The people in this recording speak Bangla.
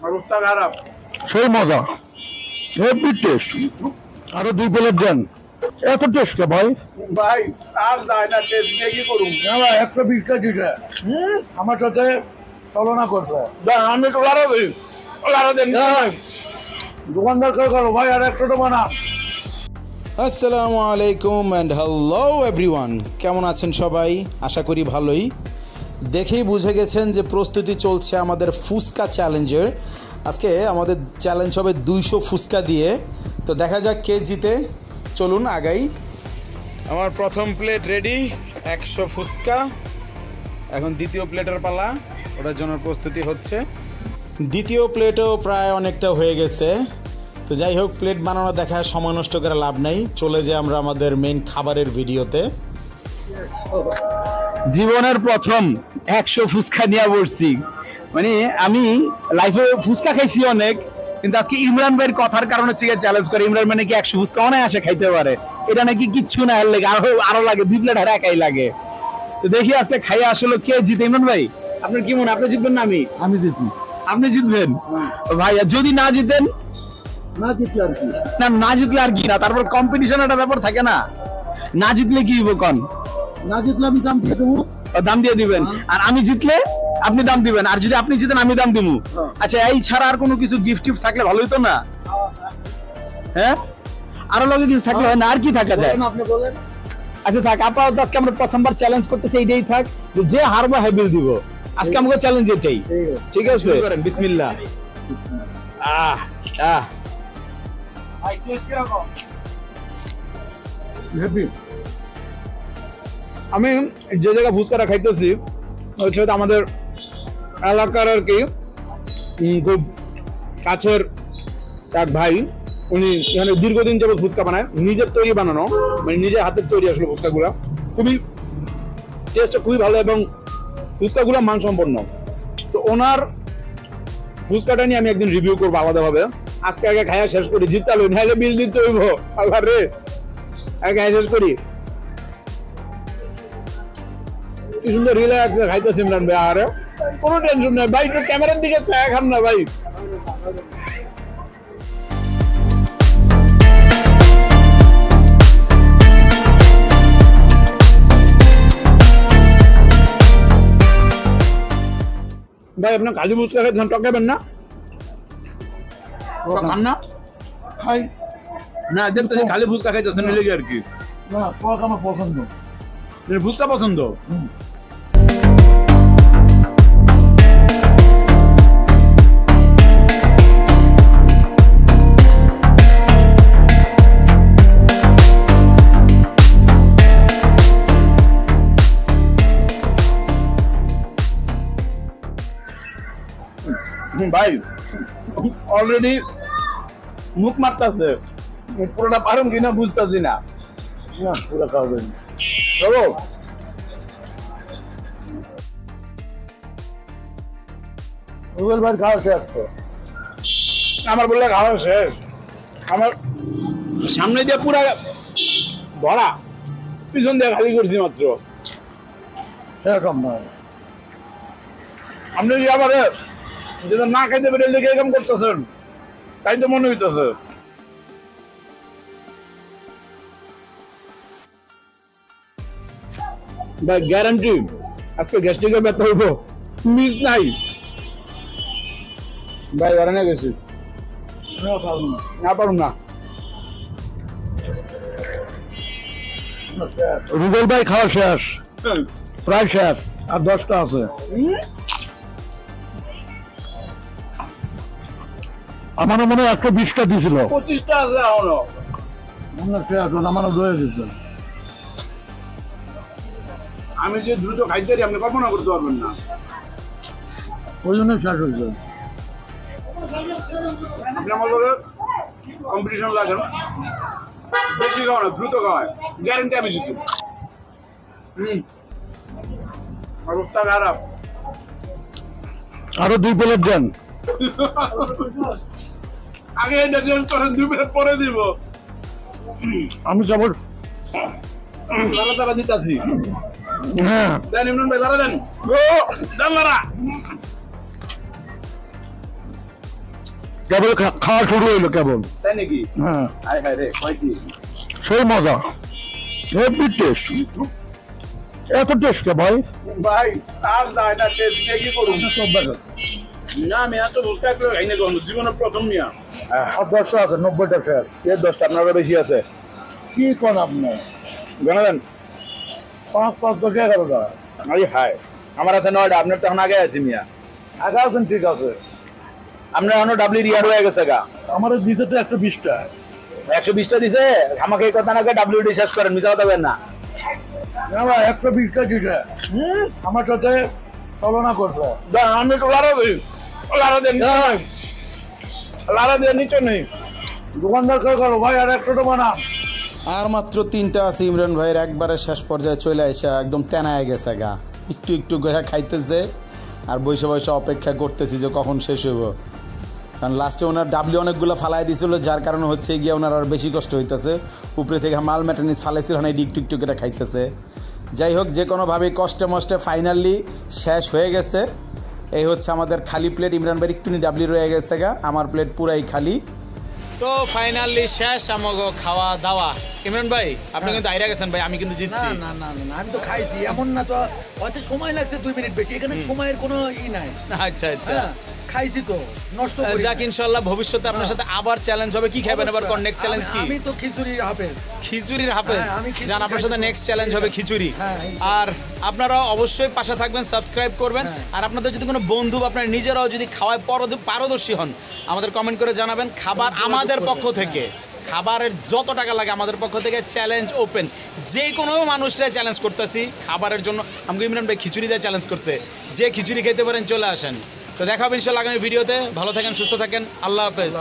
অবস্থা খারাপ। সেই মজা, হেভি টেস্ট। আরো 2 প্লেট দেন। এত টেস্ট ভাই? ভাই আর যায় না, টেস্ট দিয়ে কি করুন? না ভাই 120 টা দিতে আমার সাথে তুলনা করবে। আমি তো লাড়া দিই, লাড়া দেন দোকানদার কে করো ভাই, আর একটা তো বানা। আসসালামু আলাইকুম অ্যান্ড হ্যালো এভরিওয়ান, কেমন আছেন সবাই? আশা করি ভালোই। দেখেই বুঝে গেছেন যে প্রস্তুতি চলছে আমাদের ফুচকা চ্যালেঞ্জের। আজকে আমাদের চ্যালেঞ্জ হবে 200 ফুচকা দিয়ে। তো দেখা যাক কে জিতে। চলুন আগাই। আমার প্রথম প্লেট রেডি, 100 ফুচকা। এখন দ্বিতীয় প্লেটের পালা, ওটার জন্য প্রস্তুতি হচ্ছে। দ্বিতীয় প্লেটও প্রায় অনেকটা হয়ে গেছে। তো যাই হোক, প্লেট বানানো দেখা সময় নষ্ট করে লাভ নাই, চলে যাই আমরা আমাদের মেইন খাবারের ভিডিওতে। জীবনের প্রথম 100 ফুচকা নিয়ে বসছি। মানে আমি লাইফে ফুচকা খাইছি অনেক, কিন্তু আজকে ইমরান ভাইয়ের কথার কারণে চ্যালেঞ্জ করে। ইমরান ভাই নাকি 100 ফুচকা অনায়াসে খাইতে পারে, এটা নাকি কিচ্ছু না, এর লাগে আরো লাগে 2 প্লেট আর একাই লাগে। তো দেখি আজকে খাইয়ে আসলে কে জিতে। ইমরান ভাই আপনার কি মনে, আপনি জিতবেন না আমি জিতবি? আপনি জিতবেন ভাই। যদি না জিতেন, না জিতলে আর কি না, তারপর কম্পিটিশন একটা ব্যাপার থাকে না। না জিতলে কি হইব কোন? না জিতলে আমি দাম দিয়ে দেবো। দাম দিয়ে দিবেন, আর আমি জিতলে আপনি দাম দিবেন, আর যদি আপনি জিতেন আমি দাম দিব। আচ্ছা, এই ছাড়া আর কোনো কিছু গিফট টিফট থাকলে ভালো হতো না? হ্যাঁ, আরো লগে কিছু থাকলে হয় না, আর কি থাকা যায়? আপনি বলেন। আচ্ছা থাক, আপাতত আজকে আমরা প্রথমবার চ্যালেঞ্জ করতেছি, এইটাই থাক, যে হারবো হ্যাঁ বিল দিব। আজকে আমাকে চ্যালেঞ্জ এটাই, ঠিক আছে? করেন বিসমিল্লাহ। আহ আহ ভাই টেস্ট কিরকম? হেভি। আমি যে জায়গায় ফুচকাটা খাইতেছি হচ্ছে আমাদের এলাকার আর কি খুব কাছের এক ভাই, উনি এখানে দীর্ঘদিন যাবত ফুচকা বানায়, নিজের তৈরি বানানো, মানে নিজের হাতের তৈরি আসলে ফুচকাগুলা খুবই টেস্টটা খুবই ভালো এবং ফুচকাগুলা মানসম্পন্ন। তো ওনার ফুচকাটা নিয়ে আমি একদিন রিভিউ করবো আলাদাভাবে। আজকে আগে খাইয়া শেষ করি, জিততে হলো নাহলে বিল দিতে হইব। আল্লাহ রে, আগে খাইয়া শেষ করি। কি সুন্দর রিল্যাক্স খাইতেছি ইমরান ভাই, আরে কোনো টেনশন নাই ভাই। একটু ক্যামেরার দিকে চায় খান না ভাই। ভাই আপনার কালী ফুচকা খাইছেন, টকাবেন না? খান না? খাই না, দেখতেছি খালি ফুচকা খাইতেছেন এই লেগে আর কি। না, টক আমার পছন্দ। ফুচকা পছন্দ? ভাই অলরেডি মুখ মারতেছে, পুরোটা পারুন কিনা বুঝতেছি না। না, পুরো খাওয়াবেন। চলো রুবেল ভাই খাওয়া শেষ তো। আমার বললে খাওয়া শেষ, আমার সামনে দিয়ে পুরা ভরা, পিছন দিয়ে খালি করছি মাত্র। সেরকম নয়। আপনি কি আবার যেটা না খাইতে পেরে লেগে এরকম করতেছেন, তাই তো মনে হইতেছে। ভাই গ্যারান্টি আজকে গ্যাস্ট্রিকের ব্যথা হইব, মিস নাই ভাই। ওরানে গেছি না, পারুন না। রুবেল ভাই খাওয়া শেষ, প্রায় শেষ, আর 10টা আছে। আমার মনে হয় 120টা দিছিল। 25টা আছে এখনো। আমারও ধরে দিচ্ছে। আমি যে দ্রুত খাইতে পারি আপনি কল্পনা করতে পারবেন না। ওই জন্য শেষ হয়েছে। আপনি আমার লগে কম্পিটিশন লাগেন, বেশি খাওয়া না, দ্রুত খাওয়ায়, গ্যারান্টি আমি জিতি। অবস্থা খারাপ। আরো 2 প্লেট দেন। আগে এটা চেঞ্জ করেন, 2 প্লেট পরে দিব। আমি যাবো। লারা দিতাছি। হ্যাঁ দেন ইমরান ভাই, লারা দেন। ও দেন লারা। কেবল খাওয়া শুরু হইলো কেবল। তাই নাকি? হ্যাঁ হায় হায় রে কয়টি সেই মজা, হেভি টেস্ট। এত টেস্ট কে ভাই? ভাই আর যায় না টেস্ট দিয়ে কি করুম না আমি এত ফুচকা খেলে খাই না কখনো জীবনের প্রথম নিয়া 10টা আছে, 90টা ফেয়ার। এর 10টা আপনার বেশি আছে কি কোন আপনি? জানেন 5 10 11টা আরে হায় আমার আছে 9টা আপনার তো এখন আগে আছে মিয়া আগে আছেন, ঠিক আছে। আপনার এখনো ডাবলি রিয়ার হয়ে গেছে গা আমার দিতে তো 120টা। 120টা দিছে আমাকে এই কথা না ডাব্লিউডি শেষ করেন মিছা কথা বলেন না না ভাই 120টা দিতে আমার সাথে তুলনা করবে। আমি তো লারা দেন লারা দেন নিচে নেই দোকানদার কে করো ভাই, আর একটা তো বানাম। আর মাত্র 3টা আছে ইমরান ভাইয়ের, একবারে শেষ পর্যায়ে চলে এসে একদম তেনায় গেছে গা। একটু একটু করে খাইতেছে আর বসে বসে অপেক্ষা করতেছি যে কখন শেষ হইব। কারণ লাস্টে ওনার ডাবলি অনেকগুলো ফালাই দিয়েছিল, যার কারণে হচ্ছে গিয়ে ওনার আর বেশি কষ্ট হইতেছে। উপরে থেকে মাল মেটানিস ফালাইছিল না, একটু একটু করে খাইতেছে। যাই হোক, যে কোনোভাবে কষ্টে মষ্টে ফাইনালি শেষ হয়ে গেছে। এই হচ্ছে আমাদের খালি প্লেট। ইমরান ভাই একটুনি ডাবলি রয়ে গেছে গা, আমার প্লেট পুরাই খালি। তো ফাইনালি শেষ আমাকে খাওয়া দাওয়া। ইমরান ভাই আপনি কিন্তু আইরা গেছেন ভাই, আমি কিন্তু জিতছি। না না না না, আমি তো খাইছি, এমন না তো হয়তো সময় লাগছে 2 মিনিট বেশি, এখানে সময়ের কোনো নাই। আচ্ছা আচ্ছা, হ্যাঁ, খাইছি তো, নষ্ট করি যাক ইনশাআল্লাহ ভবিষ্যতে আপনার সাথে আবার চ্যালেঞ্জ হবে। কি খাবেন আবার? কোন নেক্সট চ্যালেঞ্জ কি? আমি তো খিচুড়ির হাফেজ। খিচুড়ির হাফেজ? হ্যাঁ, আমি খিচুড়ি জান আপনার সাথে খাইছি। নেক্সট চ্যালেঞ্জ হবে খিচুড়ি। হ্যাঁ, আর আপনারা অবশ্যই পাশে থাকবেন, সাবস্ক্রাইব করবেন। হ্যাঁ। আর আপনাদের যদি কোনো বন্ধু বা আপনারা নিজেরাও যদি খাওয়ায় পারদর্শী হন, আমাদের কমেন্ট করে জানাবেন। খাবার আমাদের পক্ষ থেকে, খাবারের যত টাকা লাগে আমাদের পক্ষ থেকে চ্যালেঞ্জ ওপেন। যে কোনো মানুষরা চ্যালেঞ্জ করতেছি খাবারের জন্য। আমাকে ইমরান ভাই খিচুড়ি দিয়ে চ্যালেঞ্জ করছে, যে খিচুড়ি খেতে পারেন চলে আসেন। তো দেখা হবে ইনশাআল্লাহ আগামী ভিডিওতে। ভালো থাকেন, সুস্থ থাকেন, আল্লাহ হাফেজ।